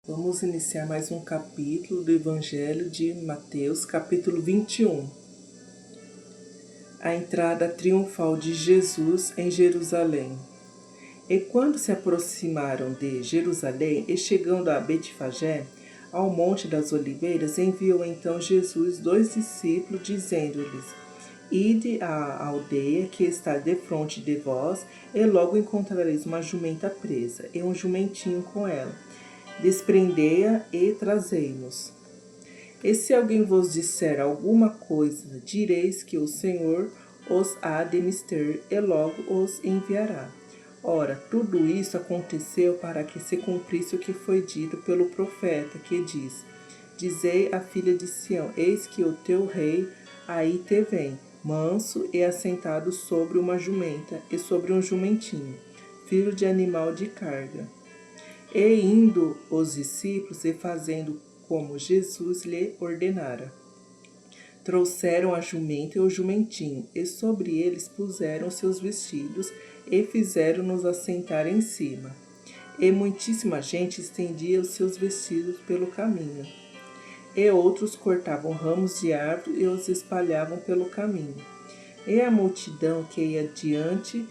Vamos iniciar mais um capítulo do Evangelho de Mateus, capítulo 21. A entrada triunfal de Jesus em Jerusalém. E quando se aproximaram de Jerusalém e chegando a Betfagé, ao Monte das Oliveiras, enviou então Jesus 2 discípulos, dizendo-lhes: Ide à aldeia que está defronte de vós, e logo encontrareis uma jumenta presa, e um jumentinho com ela. Desprendei-a e trazei-nos. E se alguém vos disser alguma coisa, direis que o Senhor os há de mister, e logo os enviará. Ora, tudo isso aconteceu para que se cumprisse o que foi dito pelo profeta, que diz: Dizei à filha de Sião: Eis que o teu rei aí te vem, manso e assentado sobre uma jumenta e sobre um jumentinho, filho de animal de carga. E indo os discípulos e fazendo como Jesus lhe ordenara, trouxeram a jumenta e o jumentinho, e sobre eles puseram seus vestidos, e fizeram-nos assentar em cima. E muitíssima gente estendia os seus vestidos pelo caminho. E outros cortavam ramos de árvore e os espalhavam pelo caminho. E a multidão que ia diante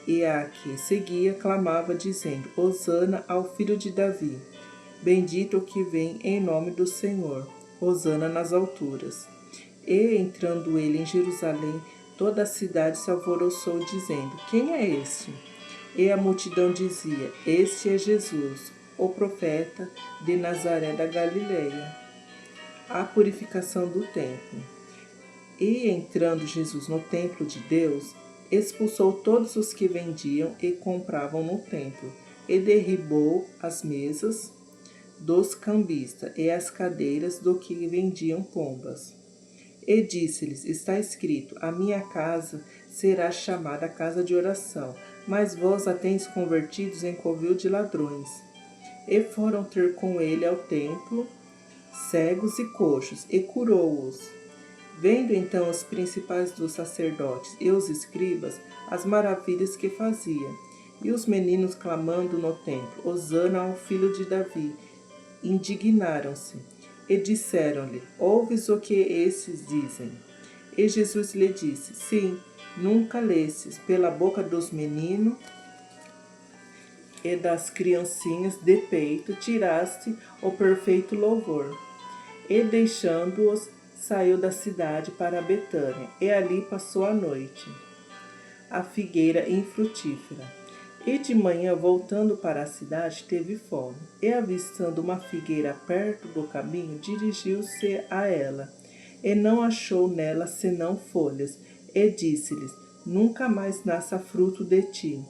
e a que seguia clamava, dizendo: Hosana ao filho de Davi. Bendito o que vem em nome do Senhor. Hosana nas alturas. E entrando ele em Jerusalém, toda a cidade se alvoroçou, dizendo: Quem é este? E a multidão dizia: Este é Jesus, o profeta de Nazaré da Galileia. A purificação do templo. E entrando Jesus no templo de Deus, expulsou todos os que vendiam e compravam no templo, e derribou as mesas dos cambistas e as cadeiras do que vendiam pombas. E disse-lhes: Está escrito: A minha casa será chamada casa de oração, mas vós a tendes convertidos em covil de ladrões. E foram ter com ele ao templo cegos e coxos, e curou-os. Vendo então os principais dos sacerdotes e os escribas as maravilhas que fazia, e os meninos clamando no templo: Hosana ao filho de Davi, indignaram-se, e disseram-lhe: Ouves o que esses dizem? E Jesus lhe disse: Sim, nunca lestes pela boca dos meninos e das criancinhas de peito tiraste o perfeito louvor. E deixando-os, saiu da cidade para Betânia, e ali passou a noite. A figueira infrutífera. E de manhã, voltando para a cidade, teve fome. E avistando uma figueira perto do caminho, dirigiu-se a ela, e não achou nela senão folhas, e disse-lhes: Nunca mais nasça fruto de ti.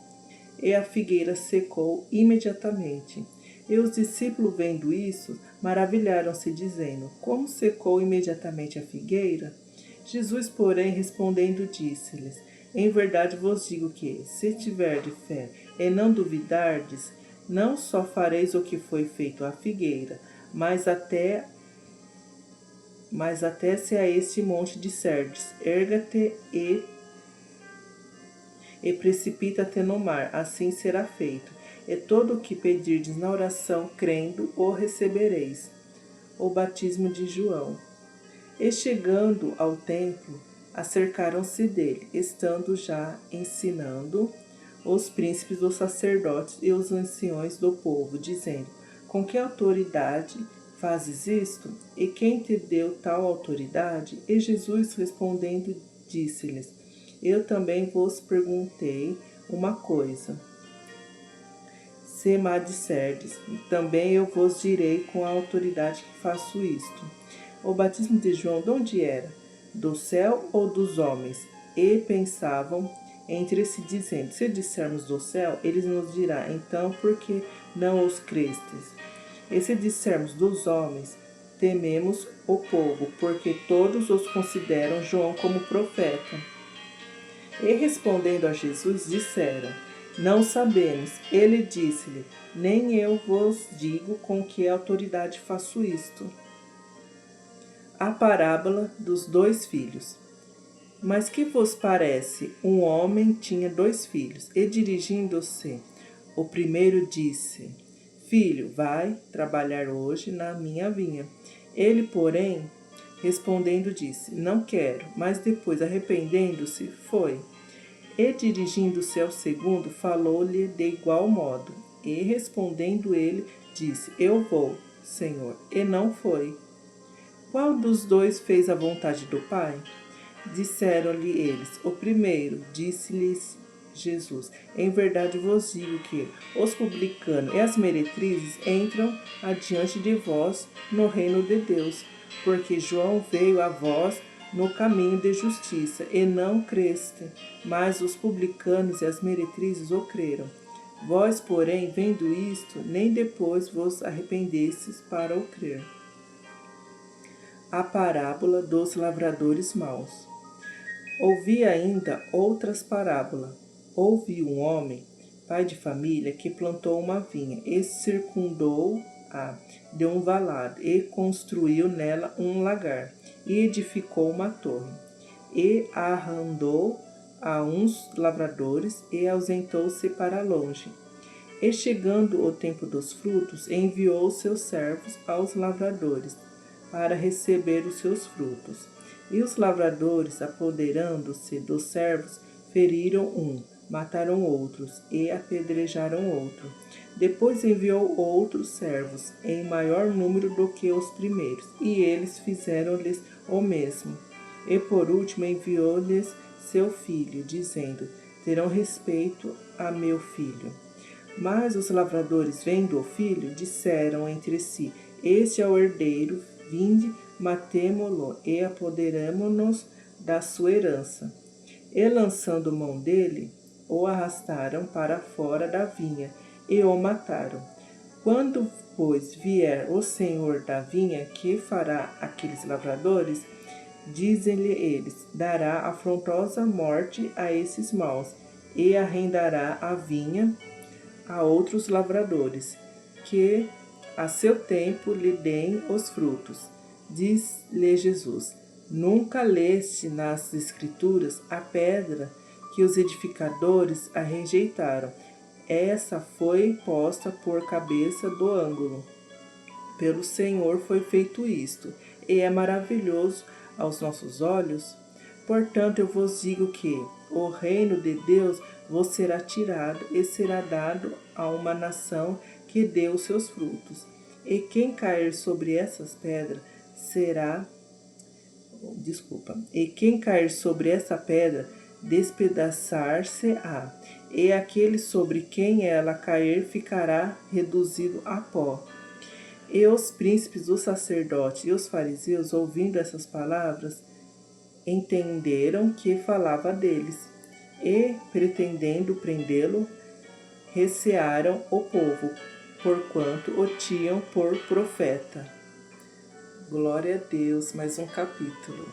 E a figueira secou imediatamente. E os discípulos, vendo isso, maravilharam-se, dizendo: Como secou imediatamente a figueira? Jesus, porém, respondendo, disse-lhes: Em verdade vos digo que, se tiverdes fé e não duvidardes, não só fareis o que foi feito à figueira, mas até se a este monte disserdes: Erga-te e precipita-te no mar, assim será feito. E todo o que pedirdes na oração, crendo, o recebereis. O batismo de João. E chegando ao templo, acercaram-se dele, estando já ensinando os príncipes dos sacerdotes e os anciões do povo, dizendo: Com que autoridade fazes isto? E quem te deu tal autoridade? E Jesus, respondendo, disse-lhes: Eu também vos perguntei uma coisa. Se me disserdes, também eu vos direi com a autoridade que faço isto. O batismo de João de onde era? Do céu ou dos homens? E pensavam entre si, dizendo: Se dissermos do céu, ele nos dirá: Então, por que não os crestes? E se dissermos dos homens, tememos o povo, porque todos os consideram João como profeta. E respondendo a Jesus, disseram: Não sabemos. Ele disse-lhe: Nem eu vos digo com que autoridade faço isto. A parábola dos 2 filhos. Mas que vos parece? Um homem tinha 2 filhos, e dirigindo-se, o primeiro disse: Filho, vai trabalhar hoje na minha vinha. Ele, porém, respondendo, disse: Não quero. Mas depois, arrependendo-se, foi. E dirigindo-se ao segundo, falou-lhe de igual modo. E respondendo ele, disse: Eu vou, Senhor. E não foi. Qual dos dois fez a vontade do Pai? Disseram-lhe eles: O primeiro. Disse-lhes Jesus: Em verdade vos digo que os publicanos e as meretrizes entram adiante de vós no reino de Deus, porque João veio a vós no caminho de justiça, e não creste, mas os publicanos e as meretrizes o creram. Vós, porém, vendo isto, nem depois vos arrependestes para o crer. A parábola dos lavradores maus. Ouvi ainda outras parábolas. Houve um homem, pai de família, que plantou uma vinha e circundou-a de um valado e construiu nela um lagar e edificou uma torre e arrendou a uns lavradores e ausentou-se para longe. E chegando o tempo dos frutos, enviou seus servos aos lavradores para receber os seus frutos. E os lavradores, apoderando-se dos servos, feriram um, mataram outros e apedrejaram outro. Depois enviou outros servos, em maior número do que os primeiros, e eles fizeram-lhes o mesmo. E por último enviou-lhes seu filho, dizendo: Terão respeito a meu filho. Mas os lavradores, vendo o filho, disseram entre si: Este é o herdeiro, vinde, matemo-lo e apoderamo-nos da sua herança. E lançando mão dele, o arrastaram para fora da vinha e o mataram. Quando, pois, vier o senhor da vinha, que fará aqueles lavradores? Dizem-lhe eles: dará afrontosa morte a esses maus, e arrendará a vinha a outros lavradores, que a seu tempo lhe deem os frutos. Diz-lhe Jesus: Nunca leste nas Escrituras a pedra que os edificadores a rejeitaram? Essa foi posta por cabeça do ângulo. Pelo Senhor foi feito isto, e é maravilhoso aos nossos olhos. Portanto, eu vos digo que o reino de Deus vos será tirado e será dado a uma nação que dê os seus frutos. E quem cair sobre essas pedras E quem cair sobre essa pedra despedaçar-se-á, e aquele sobre quem ela cair ficará reduzido a pó. E os príncipes, os sacerdotes e os fariseus, ouvindo essas palavras, entenderam que falava deles, e, pretendendo prendê-lo, recearam o povo, porquanto o tinham por profeta. Glória a Deus, mais um capítulo.